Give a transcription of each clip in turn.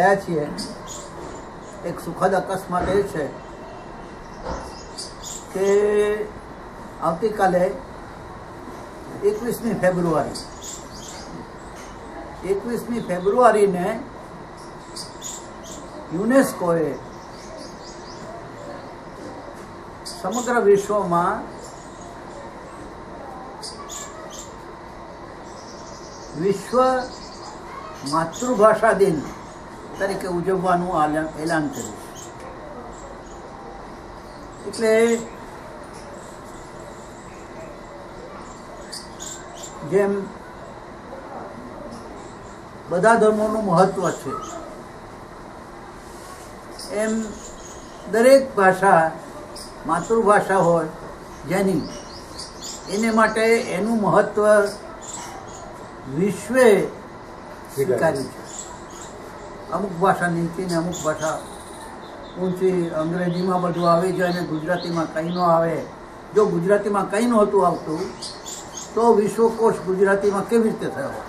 થયા છીએ. એક સુખદ અકસ્માત એ છે કે આવતીકાલે 21મી ફેબ્રુઆરીને યુનેસ્કોએ સમગ્ર વિશ્વમાં વિશ્વ માતૃભાષા દિન તરીકે ઉજવવાનું એલાન કર્યું. એટલે જેમ બધા ધર્મોનું મહત્વ છે એમ દરેક ભાષા માતૃભાષા હોય જેની એને માટે એનું મહત્વ વિશ્વે સ્વીકાર્યું છે. અમુક ભાષા નીચી ને અમુક ભાષા ઊંચી. અંગ્રેજીમાં બધું આવી જાય ને ગુજરાતીમાં કંઈ ન આવે. જો ગુજરાતીમાં કંઈ નહોતું આવતું તો વિશ્વકોશ ગુજરાતીમાં કેવી રીતે થયો?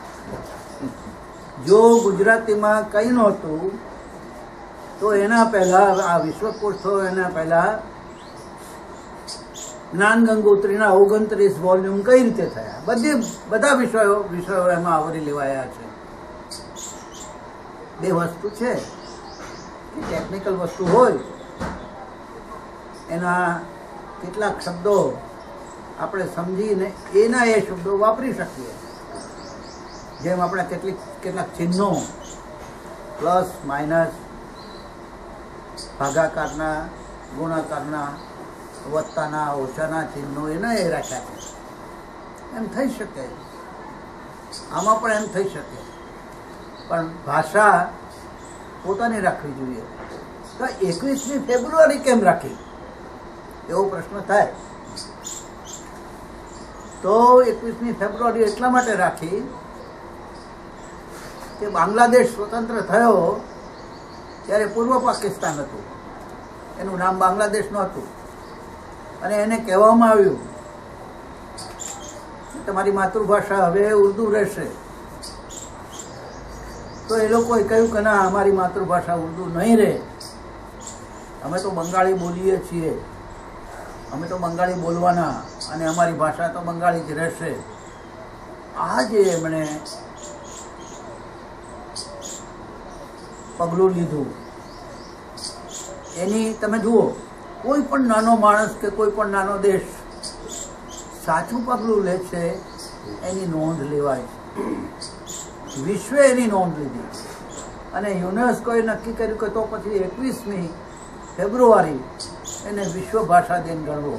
જો ગુજરાતીમાં કંઈ નહોતું તો એના પહેલાં આ વિશ્વકોશ થયો. એના પહેલાં જ્ઞાન ગંગોત્રીના 29 વોલ્યુમ કઈ રીતે થયા? બધા વિષયો એમાં આવરી લેવાયા છે. બે વસ્તુ છે કે ટેકનિકલ વસ્તુ હોય એના કેટલાક શબ્દો આપણે સમજીને એના એ શબ્દો વાપરી શકીએ. જેમ આપણે કેટલાક ચિહ્નો પ્લસ માઇનસ, ભાગાકારના, ગુણાકારના, વત્તાના, ઓછાના ચિહ્નો એના એ રાખ્યા છે. એમ થઈ શકે, આમાં પણ એમ થઈ શકે. પણ ભાષા પોતાની રાખવી જોઈએ. તો 21મી ફેબ્રુઆરી કેમ રાખી એવો પ્રશ્ન થાય. તો 21મી ફેબ્રુઆરી એટલા માટે રાખી કે બાંગ્લાદેશ સ્વતંત્ર થયો ત્યારે પૂર્વ પાકિસ્તાન હતું. એનું નામ બાંગ્લાદેશ નહોતું. અને એને કહેવામાં આવ્યું કે તમારી માતૃભાષા હવે ઉર્દુ રહેશે. તો એ લોકોએ કહ્યું કે ના, અમારી માતૃભાષા ઉર્દુ નહીં રહે. અમે તો બંગાળી બોલીએ છીએ, અમે તો બંગાળી બોલવાના અને અમારી ભાષા તો બંગાળી જ રહેશે. આ જે એમણે પગલું લીધું એની તમે જુઓ, કોઈ પણ નાનો માણસ કે કોઈ પણ નાનો દેશ સાચું પગલું લે છે એની નોંધ લેવાય છે. વિશ્વે એની નોંધ લીધી અને યુનેસ્કોએ નક્કી કર્યું કે તો પછી 21મી ફેબ્રુઆરી એને વિશ્વ ભાષા દિન ગણવો.